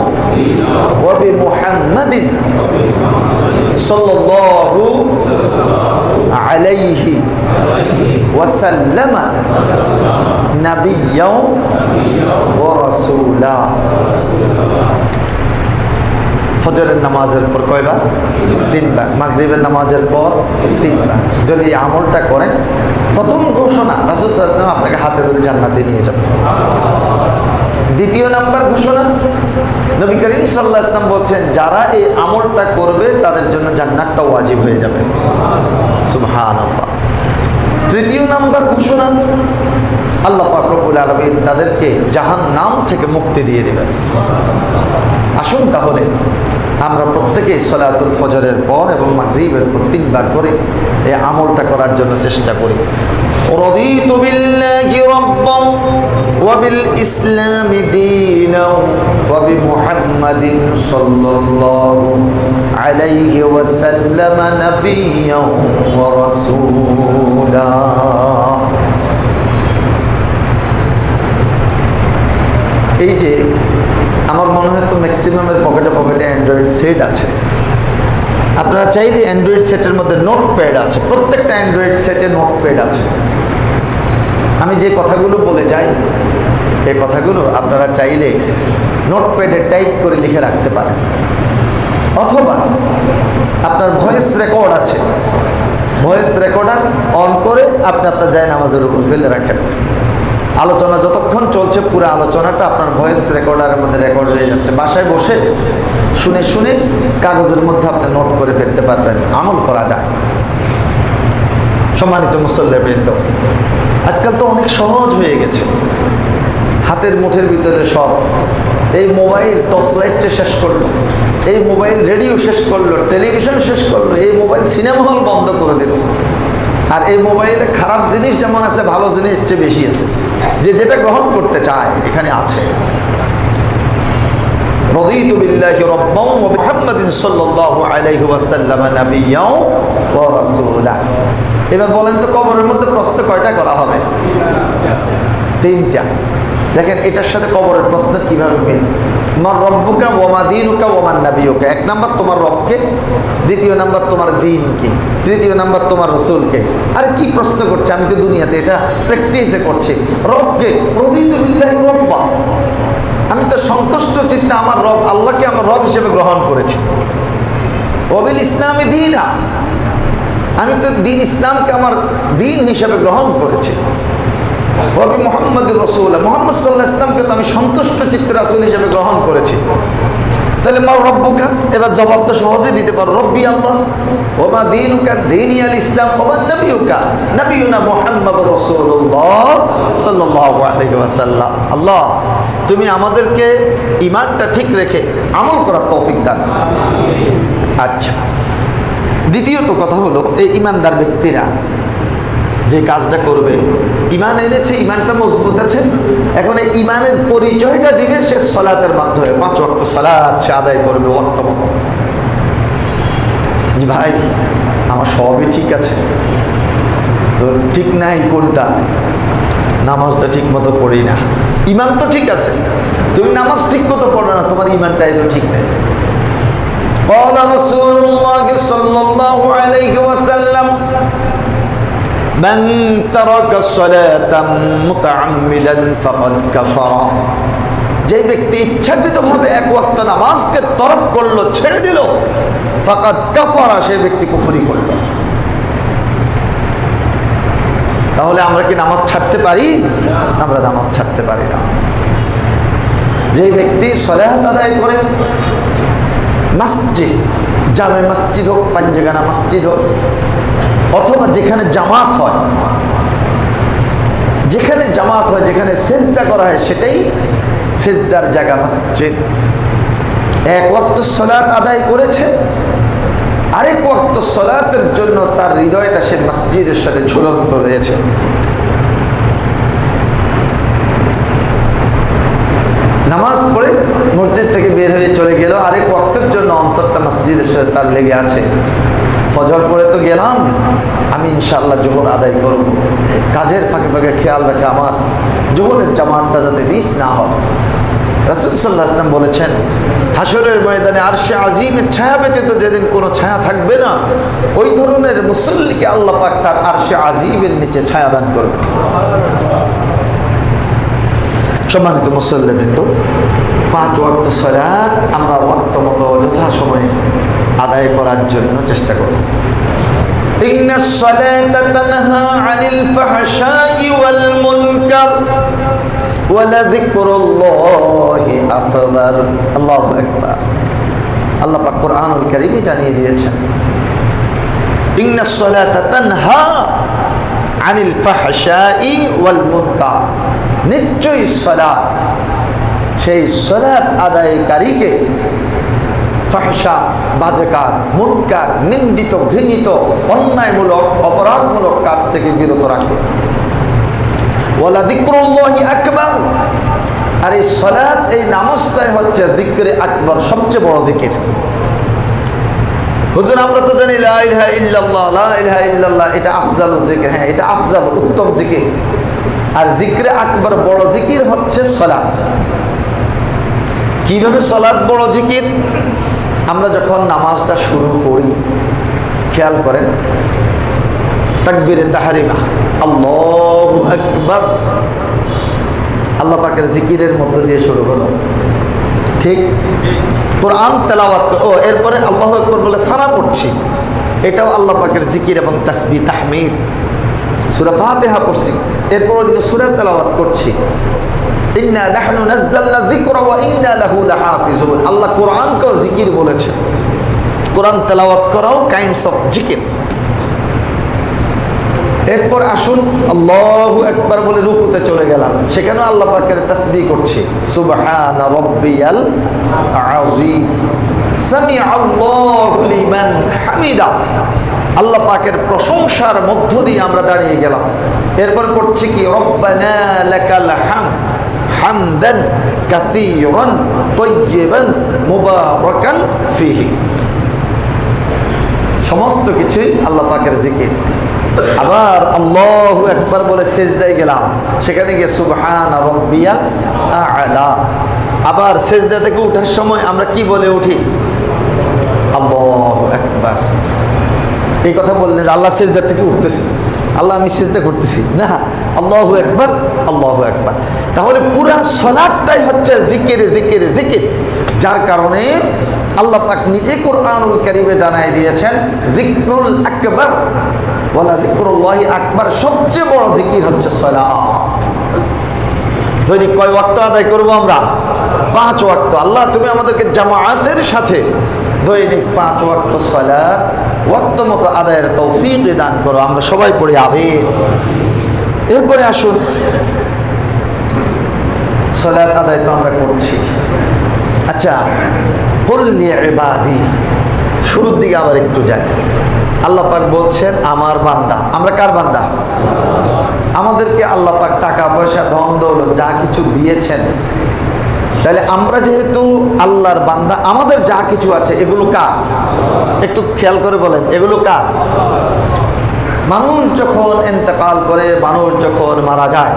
ওয়া বি মুহাম্মাদিন সাল্লাল্লাহু আলাইহি ওয়াসাল্লাম নাবিয়্যান ওয়া রাসূলা। ফজরের নামাজের পর কয়বার? 3 বার। মাগরিবের নামাজের পর 3 বার। যদি এই আমলটা করেন, প্রথম ঘোষণা রাসূল সাল্লাল্লাহু আলাইহি ওয়াসাল্লাম আপনাকে হাতে ধরে জান্নাতে নিয়ে যাবেন। দ্বিতীয় নাম্বার ঘোষণা, নবী করিম সাল্লাল্লাহু আলাইহি ওয়াসাল্লাম বলছেন, যারা এই আমলটা করবে তাদের জন্য জান্নাতটা ওয়াজিব হয়ে যাবে। সুবহানাল্লাহ। তৃতীয় নাম্বার ঘোষণা, আল্লাহ পাক রব্বুল আলামিন তাদেরকে জাহান্নাম থেকে মুক্তি দিয়ে দেবেন। আসুন তাহলে আমরা প্রত্যেকেই সালাতুল ফজরের পর এবং মাগরিবের পর 3 বার করে এই আমলটা করার জন্য চেষ্টা করি। রাদিতু বিল্লাহি রাব্বান ওয়া বিল ইসলামি দীনান ওয়া বি মুহাম্মাদিন সাল্লাল্লাহু আলাইহি ওয়াসাল্লাম নাবিয়্যান ওয়া রাসূলা। এই যে আমার মনে হয় তো ম্যাক্সিমামের পকেটে পকেটে অ্যান্ড্রয়েড সেট আছে। আপনারা চাইলে অ্যান্ড্রয়েড সেটের মধ্যে নোটপ্যাড আছে, প্রত্যেকটা অ্যান্ড্রয়েড সেটে নোটপ্যাড আছে। আমি যে কথাগুলো বলে যাই, এই কথাগুলো আপনারা চাইলে নোটপ্যাডে টাইপ করে লিখে রাখতে পারেন, অথবা আপনার ভয়েস রেকর্ড আছে, ভয়েস রেকর্ডার অন করে আপনি আপনার জায়নামাজের উপর ফেলে রাখেন। আলোচনা যতক্ষণ চলছে পুরো আলোচনাটা আপনার ভয়েস রেকর্ডারের মধ্যে রেকর্ড হয়ে যাচ্ছে। বাসায় বসে শুনে শুনে কাগজের মধ্যে আপনি নোট করে ফেলতে পারবেন, আমল করা যায়। সম্মানিত মুসল্লিবৃন্দ, আজকাল তো অনেক সহজ হয়ে গেছে, হাতের মুঠের ভিতরে সব। এই মোবাইল টর্চ লাইটটা শেষ করলো, এই মোবাইল রেডিও শেষ করলো, টেলিভিশন শেষ করলো, এই মোবাইল সিনেমা হল বন্ধ করে দিল। আর এই মোবাইলে খারাপ জিনিস যেমন আছে, ভালো জিনিস চেয়ে বেশি আছে। যে যেটা গ্রহণ করতে চায় এখানে আছে। রাদিতু বিল্লাহি রাব্বান ওয়া মুহাম্মাদিন সাল্লাল্লাহু আলাইহি ওয়াসাল্লাম নাবিয়্যাও ওয়া রাসূলা। এবার বলেন তো কবরের মধ্যে প্রশ্ন কয়টা করা হবে? তিনটা। দেখেন এটার সাথে কবরের প্রশ্ন কিভাবে মিল। মার রব্বুকা ওয়া মা দীনুকা ওয়া মান নাবিয়ুকা। এক নাম্বার তোমার রবকে, দ্বিতীয় নাম্বার তোমার দ্বীন কি, তৃতীয় নাম্বার তোমার রাসূলকে। আরে কি প্রশ্ন করছে? আমি তো দুনিয়াতে এটা প্র্যাকটিসে করছি। রবকে, রাদিতু বিল্লাহি রাব্বা, আমি তো সন্তুষ্ট চিত্তে আমার রব আল্লাহকে আমার রব হিসেবে গ্রহণ করেছি। ওয়াবিল ইসলামি দীনা, আমি তো দিন ইসলামকে আমার দিন হিসেবে গ্রহণ করেছি। ওয়াবি মুহাম্মাদুর রাসূলুল্লাহ, মুহাম্মদ সাল্লাল্লাহু আলাইহি ওয়াসাল্লামকে তো আমি সন্তুষ্ট চিত্তে রাসূল হিসেবে গ্রহণ করেছি। তাহলে মা রব্বুকা, এবার জবাব তো সহজে দিতে পারো, রব্বি আল্লাহ। ওয়া মা দীনুকা, দীনি আল ইসলাম। ওয়া মান নাবিয়ুকা, নাবিয়ুনা মুহাম্মাদুর রাসূলুল্লাহ সাল্লাল্লাহু আলাইহি ওয়াসাল্লাম। আল্লাহ তুমি আমাদেরকে ঈমানটা ঠিক রেখে আমল করার তৌফিক দান করো। আচ্ছা, দ্বিতীয়ত কথা হলো এই ঈমানদার ব্যক্তিরা যে কাজটা করবে, ঈমান এনেছে, ঈমানটা মজবুত আছে, এখন এই ঈমানের পরিচয়টা দিবে সে সালাতের মাধ্যমে। 5 ওয়াক্ত সালাত সে আদায় করবে ওয়াক্ত মতো। জি ভাই, আমার সবই ঠিক আছে, তো ঠিক নাই কোনটা? নামাজটা ঠিক মতো পড়ি না। ঈমান তো ঠিক আছে, তুমি নামাজ ঠিক মতো পড়ো না, তোমার ঈমানটাই তো ঠিক নেই। قال رسول الله صلى الله عليه وسلم من ترك الصلاة متعمدا فقد كفر। যে ব্যক্তি ইচ্ছাকৃতভাবে এক ওয়াক্ত নামাজকে তরক করলো, ছেড়ে দিল, ফাকাদ কাফারা, সেই ব্যক্তি কুফরি করলো। তাহলে আমরা কি নামাজ ছাড়তে পারি? আমরা নামাজ ছাড়তে পারি না। যে ব্যক্তি সালাত আদায় করে, মসজিদ, জামে মসজিদ হোক, পাঞ্জেগানা মসজিদ হোক, অথবা যেখানে জামাত হয়, যেখানে জামাত হয়, যেখানে সেজদা করা হয়, সেটাই সেজদার জায়গা মসজিদ। এক ওয়াক্ত সালাত আদায় করেছে, আরেক ওয়াক্ত সালাতের জন্য তার হৃদয়টা সে মসজিদের সাথে ঝুলন্ত রয়েছে। নামাজ পড়ে মসজিদ থেকে বের হয়ে চলে গেল, আরেক ওয়াক্তের জন্য অন্তরটা মসজিদের সাথে তার লেগে আছে। ফজর পরে তো গেলাম, আমি ইনশাআল্লাহ জোহর আদায় করব। কাজের ফাঁকে ফাঁকে খেয়াল রাখে আমার জোহরের জামাতটা যাতে মিস না হয়। রাসূল সাল্লাল্লাহু আলাইহি ওয়াসাল্লাম বলেছেন, হাসরের ময়দানে আরশে আজিমের ছায়া ব্যতীত যেদিন কোনো ছায়া থাকবে না, ওই ধরনের মুসল্লিকে আল্লাহ পাক তার আরশে আজিমের নিচে ছায়া দান করবে। সম্মানিত মুসল্লিবৃন্দ, 5 ওয়াক্ত সালাত আমরা ওয়াক্ত মতো যথাসময়ে আদায় করার জন্য চেষ্টা করব। ইন্নাস সালাতা তানহা আনিল ফাহশাই ওয়াল মুনকার ওয়া লাযিকরুল্লাহি আকবার। আল্লাহু আকবার। আল্লাহ পাক কোরআনুল কারীমে জানিয়ে দিয়েছেন, ইন্নাস সালাতা তানহা আনিল ফাহশাই ওয়াল মুনকার, নিশ্চয়ই সালাত, সেই সালাত আদায়কারীকে ফাহশা, বাজে কাজ, মুনকার, নিন্দিত, ঘৃণিত, অন্যায়মূলক, অপরাধমূলক কাজ থেকে বিরত রাখে। ওয়ালা যিকরুল্লাহি আকবার, আর এই সালাত, এই নামাজটাই হচ্ছে যিকরে আকবর, সবচেয়ে বড় জিকির। হুজুর আমরা তো জানি লা ইলাহা ইল্লাল্লাহ, লা ইলাহা ইল্লাল্লাহ এটা আফজালুল জিকির। হ্যাঁ, এটা আফজাল, উত্তম জিকির। আর জিকরে আকবর, বড় জিকির হচ্ছে সালাত। কিভাবে সালাত বড় জিকির? আমরা যখন নামাজটা শুরু করি, খেয়াল করেন, তাকবীরে তাহরিমা, আল্লাহু আকবার, আল্লাহ পাকের জিকিরের মধ্য দিয়ে শুরু হলো। ঠিক কোরআন তেলাওয়াত, এরপরে আল্লাহু আকবার বলে সানা পড়ছি, এটাও আল্লাহ পাকের জিকির এবং তাসবিহ তাহমিদ। সূরা ফাতিহা পড়ছি, এরপর সূরা তেলাওয়াত করছি, ইন্না নাহনু নাযালনা যিকরা ওয়া ইন্না লাহু লাহাফিজুন। আল্লাহ কোরআনকেও জিকির বলেছে, কোরআন তেলাওয়াত করাও কাইন্ডস অফ জিকির। এরপর আসুন আল্লাহু আকবার বলে রুকুতে চলে গেলাম, সেখানেও আল্লাহ পাকের তাসবিহ করছি, সুবহানা রাব্বিয়াল আযীম, সামিআল্লাহু লিমান হামিদা, আল্লাহ পাকের প্রশংসার মধ্য দিয়ে আমরা দাঁড়িয়ে গেলাম। এরপর করছি কি, রব্বানা লাকাল হামদ হামদান কাসীরান তাইয়িবান মুবারাকান ফীহি। সমস্ত কিছুই আল্লাহ পাকের জিকির। আবার আল্লাহু আকবার বলে সিজদায় গেলাম, সেখানে গিয়ে সুবহান রাব্বিয়াল আ'লা। আবার সিজদা থেকে ওঠার সময় আমরা কি বলে উঠি? আল্লাহু আকবার। এই কথা বললেন আল্লাহ সিজদা থেকে উঠতেছে, আল্লাহ আমি সিজদা করতেছি না, আল্লাহু আকবার আল্লাহু আকবার। তাহলে পুরা সালাতটাই হচ্ছে জিকির জিকির জিকির। যার কারণে আল্লাহ পাক নিজে কোরআনুল কারীমে জানাই দিয়েছেন যিকরুল আকবার ওয়ালা যিকরুল্লাহি আকবার, সবচেয়ে বড় জিকির হচ্ছে সালাত। দৈনিক কয় ওয়াক্ত আদায় করব আমরা? 5 ওয়াক্ত। আল্লাহ তুমি আমাদেরকে জামাআতের সাথে দৈনিক 5 ওয়াক্ত সালাত ওয়াক্ত মতো আদায়ের তৌফিক দান করো। আমরা সবাই পড়ি আমিন। এরপরে আসুন, সালাত আদায় তো আমরা করছি। আচ্ছা, কুল লিইবাদি, শুরুর দিকে আবার একটু যাই। আল্লাহ পাক বলছেন আমার বান্দা। আমরা কার বান্দা? আমাদেরকে আল্লাহ পাক টাকা পয়সা ধন দৌলত যা কিছু দিয়েছেন, তাহলে আমরা যেহেতু আল্লাহর বান্দা, আমাদের যা কিছু আছে এগুলো কার? একটু খেয়াল করে বলেন, এগুলো কার? মানুষ যখন ইন্তেকাল করে, মানুষ যখন মারা যায়,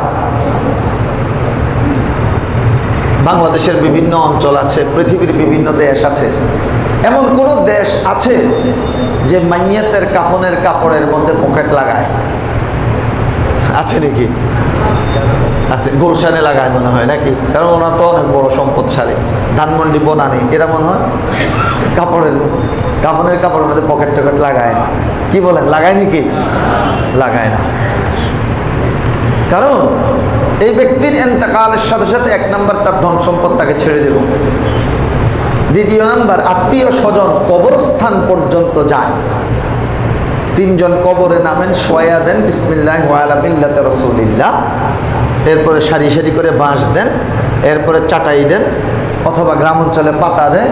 বাংলাদেশের বিভিন্ন অঞ্চল আছে, পৃথিবীর বিভিন্ন দেশ আছে, এমন কোন দেশ আছে যে মাইয়াতের কাফনের কাপড়ের মধ্যে পকেট লাগায়? আছে নাকি? আছে, গুলশানে লাগায় মনে হয় নাকি, কারণ ওনার তো অনেক বড় সম্পদশালী। ধানমন্ডি বনানি এরা মনে হয় কাফনের কাপড়ের মধ্যে পকেট টকেট লাগায়। কি বলেন, লাগায় নাকি? লাগায় না। কারণ এই ব্যক্তির ইন্তেকালের সাথে সাথে 1 নম্বর তার ধন সম্পদ তাকে ছেড়ে দেব, 2 নম্বর আত্মীয় স্বজন কবরস্থান পর্যন্ত যায়। 3 জন কবরে নামেন, শোয়া দেন বিসমিল্লাহ ওয়া আলা মিল্লাতি রাসূলিল্লাহ, এরপরে সারি সারি করে বাঁশ দেন, এরপরে চাটাই দেন অথবা গ্রাম অঞ্চলে পাতা দেন,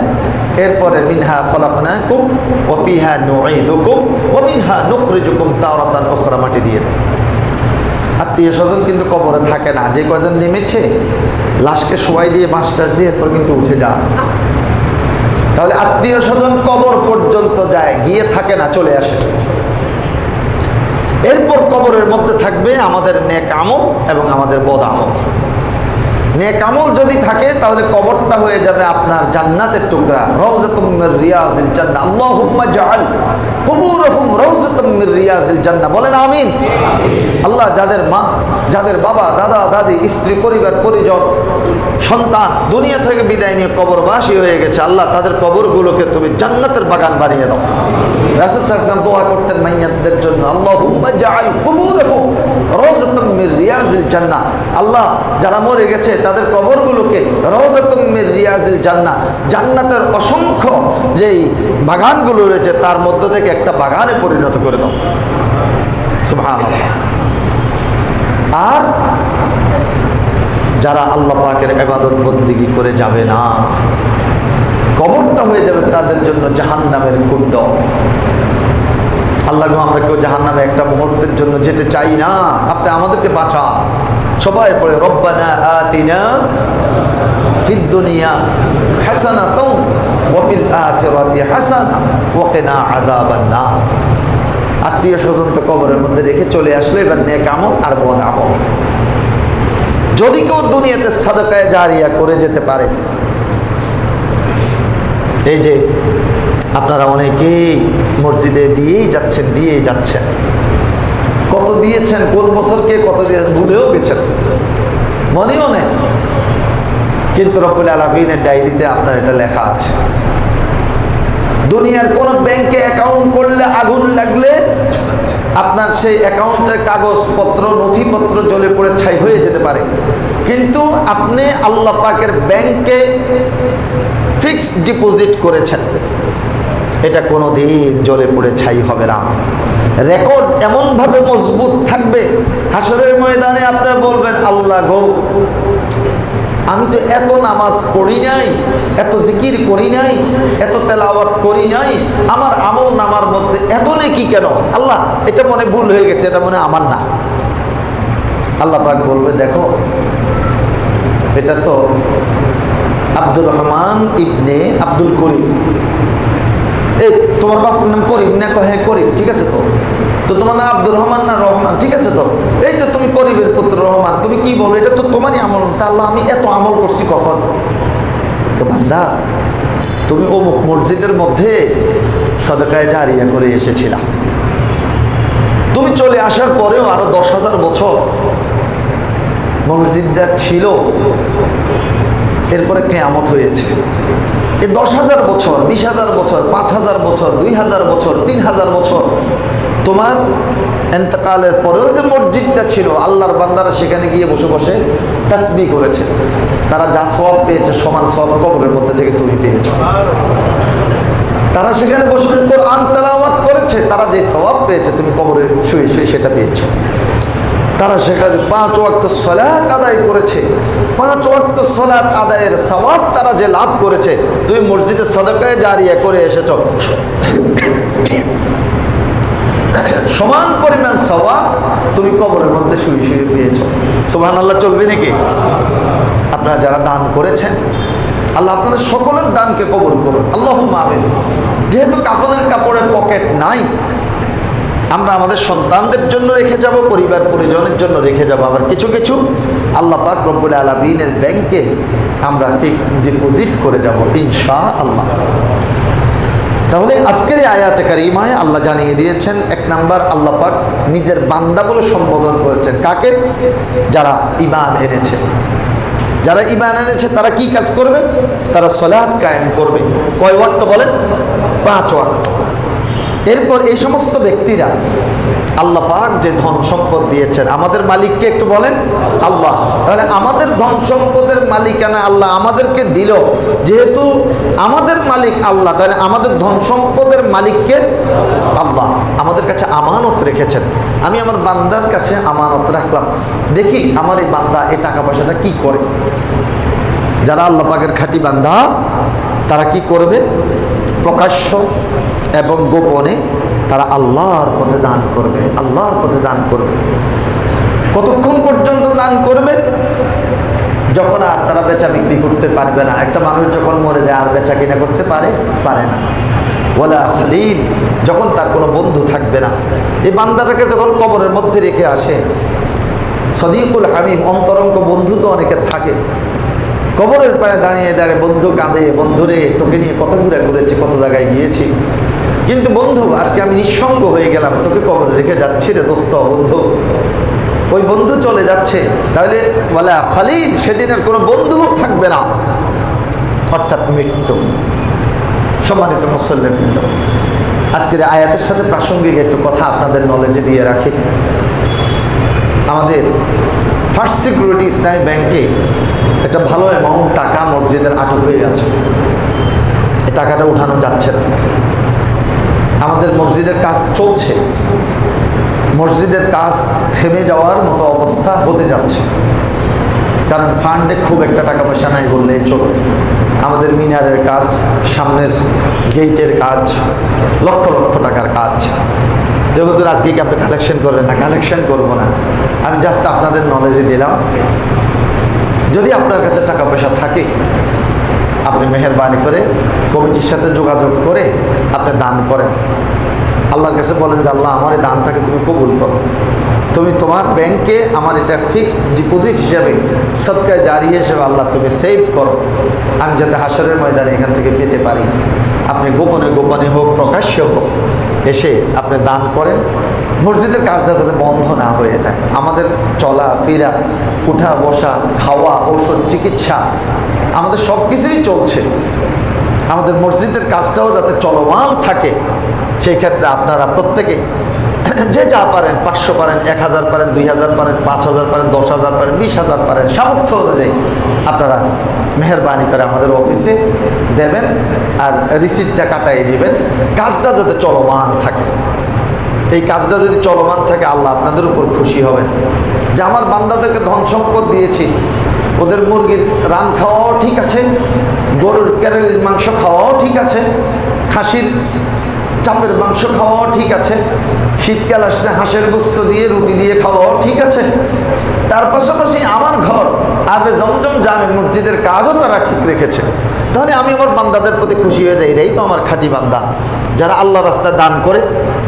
এরপরে মিনহা খলাকনাকুম ওয়া ফিহা নুঈদুকুম ওয়া মিনহা নুখরিজুকুম তারাতান উখরা, মাটি দিয়ে দেন। আত্মীয় স্বজন কিন্তু কবরে থাকে না, যে কজন নেমেছে লাশকে শোয়াই দিয়ে বাঁশটা দিয়ে এরপর কিন্তু উঠে যায়। তাহলে আত্মীয় স্বজন কবর পর্যন্ত যায়, গিয়ে থাকে না, চলে আসে। এরপর কবরের মধ্যে থাকবে আমাদের নেক আমল এবং আমাদের বদ আমল। নেক আমল যদি থাকে তাহলে কবরটা হয়ে যাবে আপনার জান্নাতের টুকরা, রাউযাতুম মির রিয়াজিল জান্নাহ। আল্লাহুম্মা জাআল কুবুরহুম রাউযাতুম মির রিয়াজিল জান্নাহ, বলেন আমিন। আল্লাহ যাদের মা, যাদের বাবা, দাদা, দাদি, স্ত্রী, পরিবার, পরিজন, সন্তান দুনিয়া থেকে বিদায় নিয়ে কবরবাসী হয়ে গেছে, আল্লাহ তাদের কবরগুলোকে তুমি জান্নাতের বাগান বানিয়ে দাও। রাসূল সাল্লাল্লাহু আলাইহি ওয়াসাল্লাম দোয়া করতেন মাইয়াতদের জন্য, আল্লাহুম্মা জাআল কুবুরহুম রাউযাতুম মির রিয়াজিল জান্নাহ। আল্লাহ যারা মরে গেছে তাদের কবরগুলোকে রাউযাতুম মির রিয়াজিল জান্নাহ, জান্নাতের অসংখ্য যেই বাগানগুলো রয়েছে তার মধ্য থেকে একটা বাগানে পরিণত করে দাও। সুবহানাল্লাহ। আর যারা আল্লাহ পাকের ইবাদত বন্দেগী করে যাবে না, কবরটা হয়ে যাবে তাদের জন্য জাহান্নামের কুণ্ড। আল্লাহ গো, আমরা কেউ জাহান্নামে একটা মুহূর্তের জন্য যেতে চাই না, আপনি আমাদেরকে বাঁচান। সবাই পড়ে রব্বানা আতিনা ফিদ দুনিয়া হাসানাতাও ওয়া ফিল আখিরাতি হাসানা ওয়া কিনা আযাবান নার। আত্মীয় স্বজন তো কবরের মধ্যে রেখে চলে আসলো, এবার নেক আমল আর বদ আমল। যদি কেউ দুনিয়াতে সাদাকায়ে জারিয়া করে যেতে পারে, এই যে আপনারা অনেকেই মসজিদে দিয়েই যাচ্ছেন, কত দিয়েছেন, কোন বছরকে কত দিয়েছেন ভুলেও গেছেন, মনেও নেই, কিন্তু রব্বুল আলামিনের ডায়েরিতে আপনার এটা লেখা আছে। দুনিয়ার কোন ব্যাংকে অ্যাকাউন্ট করলে আগুন লাগলে আপনার সেই অ্যাকাউন্টের কাগজপত্র, নথিপত্র জ্বলে পড়ে ছাই হয়ে যেতে পারে, কিন্তু আপনি আল্লাহ পাকের ব্যাংকে ফিক্সড ডিপোজিট করেছেন, এটা কোনোদিন জ্বলে পড়ে ছাই হবে না। রেকর্ড এমনভাবে মজবুত থাকবে, হাসরের ময়দানে আপনারা বলবেন আল্লাহ গো, আমি তো এত নামাজ পড়ি নাই, এত জিকির করি নাই, এত তেলাওয়াত করি নাই, আমার আমল নামার মধ্যে এত নেকি কেন? আল্লাহ এটা মনে ভুল হয়ে গেছে, এটা মনে আমার না। আল্লাহ পাক বলবে দেখো এটা তো আব্দুর রহমান ইবনে আব্দুল করিম। এই তোমার বাপ নাম করিম না? হ্যাঁ করিম, ঠিক আছে। তো তোমার নাম আব্দুর রহমান না রহমান, ঠিক আছে। তো এই তো তুমি করিমের পুত্র রহমান, তুমি কি বলো? এটা তো তোমারই আমল। তা আল্লাহ আমি এত আমল করছি কখন? তো বান্দা, তুমি অমুক মসজিদের মধ্যে সাদকায়ে জারিয়া করে এসেছিলা, তুমি চলে আসার পরেও আরো 10,000 বছর মসজিদটা ছিল, এরপরে কিয়ামত হয়েছে। এই 10,000 বছর, 20,000 বছর, 5,000 বছর, 2,000 বছর, 3,000 বছর তোমার ইন্তেকালের পরেও যে মসজিদটা ছিল, আল্লাহর বান্দারা সেখানে গিয়ে বসে বসে তাসবিহ করেছে, তারা যা সওয়াব পেয়েছে সমান সওয়াব কবরের মধ্যে থেকে তুমি পেয়েছো। তারা সেখানে বসে কোরআন তেলাওয়াত করেছে, তারা যে সওয়াব পেয়েছে তুমি কবরে শুয়ে শুয়ে সেটা পেয়েছো। তারা সেখানে 5 ওয়াক্ত সালাত আদায় করেছে, 5 ওয়াক্ত সালাত আদায়ের সওয়াব তারা যে লাভ করেছে, তুমি মসজিদে সাদকায়ে জারিয়া করে এসেছো, সমান পরিমাণ সওয়াব তুমি কবরের মধ্যে শুয়ে শুয়ে পেয়েছো। সুবহানাল্লাহ চলবে নাকি? আপনারা যারা দান করেছেন, আল্লাহ আপনাদের সকলের দানকে কবুল করুন, আল্লাহুম্মা আমিন। যেহেতু কাফনের কাপড়ে পকেট নাই, আমরা আমাদের সন্তানদের জন্য রেখে যাব, পরিবার পরিজনের জন্য রেখে যাব, আবার কিছু কিছু আল্লাহ পাক রব্বুল আলামিনের ব্যাংকে আমরা ফিক্সড ডিপোজিট করে যাব ইনশাআল্লাহ। তাহলে আজকের এই আয়াতে কারিমায় আল্লাহ জানিয়ে দিয়েছেন, 1 নাম্বার আল্লাহ পাক নিজের বান্দা বলে সম্বোধন করেছেন কাকে? যারা ঈমান এনেছে। যারা ঈমান এনেছে তারা কি কাজ করবে? তারা সালাত কায়েম করবে। কয় ওয়াক্ত বলেন? 5 ওয়াক্ত। এরপর এই সমস্ত ব্যক্তিরা আল্লাহ পাক যে ধন সম্পদ দিয়েছেন, আমাদের মালিককে একটু বলেন আল্লাহ। তাহলে আমাদের ধন সম্পদের মালিকানা আল্লাহ আমাদেরকে দিল, যেহেতু আমাদের মালিক আল্লাহ, তাহলে আমাদের ধন সম্পদের মালিককে আল্লাহ আমাদের কাছে আমানত রেখেছেন। আমি আমার বান্দার কাছে আমানত রাখলাম, দেখি আমার এই বান্দা এই টাকা পয়সাটা কি করে। যারা আল্লাহ পাকের খাঁটি বান্দা তারা কি করবে? প্রকাশ্য এবং গোপনে তারা আল্লাহর পথে দান করবে, আল্লাহর পথে দান করবে। কতক্ষণ পর্যন্ত দান করবে? যখন আর তারা বেচা বিক্রি করতে পারবে না। একটা মানুষ যখন মরে যায় আর বেচা কিনা করতে পারে না। ওয়ালা খলিল, যখন তার কোনো বন্ধু থাকবে না। এই বান্দাটাকে যখন কবরের মধ্যে রেখে আসে, সদিকুল হামিম, অন্তরঙ্গ বন্ধু তো অনেকের থাকে, কবরের পায়ে দাঁড়িয়ে দাঁড়িয়ে বন্ধু কাঁদে, বন্ধুরে তোকে নিয়ে কত ঘুরে ঘুরেছি, কত জায়গায় গিয়েছি, কিন্তু বন্ধু আজকে আমি নিঃসঙ্গ হয়ে গেলাম, তোকে কবরে রেখে যাচ্ছি রে দোস্ত। বন্ধু, ওই বন্ধু চলে যাচ্ছে, তাহলে বলে খালিল, সেদিন আর কোনো বন্ধু থাকবে না, অর্থাৎ মৃত্যু। সম্মানিত মুসল্লিবৃন্দ, আজকের আয়াতের সাথে প্রাসঙ্গিক একটু কথা আপনাদের নলেজে দিয়ে রাখি। আমাদের ফার্স্ট সিকিউরিটি ইসলামী ব্যাংকে একটা ভালো অ্যামাউন্ট টাকা মসজিদের আটক হয়ে গেছে। এই টাকাটা উঠানো যাচ্ছে না। আমাদের মসজিদের কাজ চলছে, মসজিদের কাজ থেমে যাওয়ার মতো অবস্থা হতে যাচ্ছে, কারণ ফান্ডে খুব একটা টাকা পয়সা নাই বললেই চলে। আমাদের মিনারের কাজ, সামনের গেটের কাজ, লক্ষ লক্ষ টাকার কাজ। যেহেতু আজকে কি আপনি কালেকশন করবেন না? কালেকশন করবো না, আমি জাস্ট আপনাদের নলেজে দিলাম। যদি আপনার কাছে টাকা পয়সা থাকে, আপনি মেহেরবানি করে কমিটির সাথে যোগাযোগ করে আপনি দান করেন। আল্লাহর কাছে বলেন যে আল্লাহ, আমার এই দানটাকে তুমি কবুল করো, তুমি তোমার ব্যাংকে আমার এটা ফিক্সড ডিপোজিট হিসাবে, সদকায়ে জারিয়া হিসেবে আল্লাহ তুমি সেভ করো, আমি যাতে হাসরের ময়দানে এখান থেকে পেতে পারি। আপনি গোপনে গোপনে হোক, প্রকাশ্য হোক, এসে আপনি দান করেন। মসজিদের কাজটা যাতে বন্ধ না হয়ে যায়। আমাদের চলা ফেরা, উঠা বসা, খাওয়া, ঔষধ, চিকিৎসা, আমাদের সব কিছুই চলছে। আমাদের মসজিদের কাজটাও যাতে চলমান থাকে, সেই ক্ষেত্রে আপনারা প্রত্যেকে যে যা পারেন, 500 পারেন, 1000 পারেন, 2000 পারেন, 5000 পারেন, 10,000 পারেন, 20,000 পারেন, সামর্থ্য অনুযায়ী আপনারা মেহেরবানি করে আমাদের অফিসে দেবেন আর রিসিপ্টটা কাটাই দিবেন। কাজটা যাতে চলমান থাকে, এই কাজটা যদি চলমান থাকে আল্লাহ আপনাদের উপর খুশি হবেন যে আমার বান্দাদেরকে ধন সম্পদ দিয়েছি, ওদের মুরগির রান খাওয়াও ঠিক আছে, গরুর ক্যারেলির মাংস খাওয়াও ঠিক আছে, খাসির চাপের মাংস খাওয়াও ঠিক আছে, শীতকাল আসছে হাঁসের গোস্ত দিয়ে রুটি দিয়ে খাওয়াও ঠিক আছে, তার পাশাপাশি আমার ঘর আবে জমজম জামে মসজিদের কাজও তারা ঠিক রেখেছে। তাহলে আমি আমার বান্দাদের প্রতি খুশি হয়ে যাই, এরাই তো আমার খাঁটি বান্দা, যারা আল্লাহ রাস্তায় দান করে,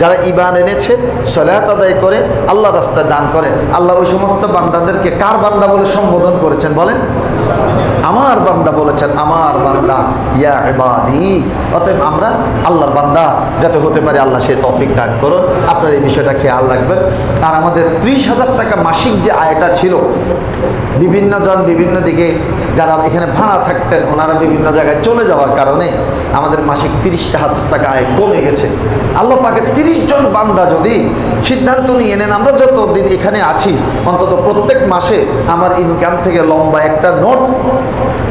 যারা ঈমান এনেছে, সালাত আদায় করে, আল্লাহ রাস্তায় দান করে। আল্লাহ ওই সমস্ত বান্দাদেরকে কার বান্দা বলে সম্বোধন করেছেন বলেন? আমার বান্দা বলেছেন, আমার বান্দা, ইয়া ইবাদি। অতএব আমরা আল্লাহর বান্দা যাতে হতে পারে আল্লাহ সে তৌফিক দান করুন। আপনার এই বিষয়টা খেয়াল রাখবেন। আর আমাদের 30,000 টাকা মাসিক যে আয়টা ছিল, বিভিন্ন জন বিভিন্ন দিকে যারা এখানে ভাড়া থাকতেন ওনারা বিভিন্ন জায়গায় চলে যাওয়ার কারণে আমাদের মাসিক 30,000 টাকা আয় কমে গেছে। আল্লাহ পাকের 30 জন বান্দা যদি সিদ্ধান্ত নিয়ে নেন আমরা যতদিন এখানে আছি অন্তত প্রত্যেক মাসে আমার ইনকাম থেকে লম্বা একটা নোট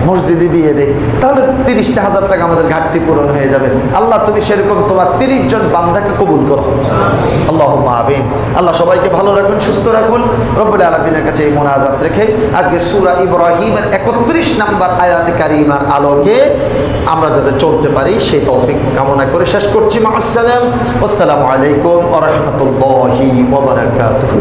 মসজিদে দিয়ে দেয়, তাহলে 30,000 টাকা আমাদের ঘাটতি পূরণ হয়ে যাবে। আল্লাহ তুমি সেরকম তোমার 30 জন বান্দাকে কবুল করো, আল্লাহুম্মা আমিন। আল্লাহ সবাইকে ভালো রাখুন, সুস্থ রাখুন। রব্বুল আলামিনের কাছে এই মুনাজাত রেখে আজকে সূরা ইব্রাহিমের 31 নম্বর আয়াতে কারিমার আলোকে আমরা যাতে চলতে পারি সেই তৌফিক কামনা করে শেষ করছি। মা আসসালাম, আসসালামু আলাইকুম ওয়া রাহমাতুল্লাহি ওয়া বারাকাতুহু।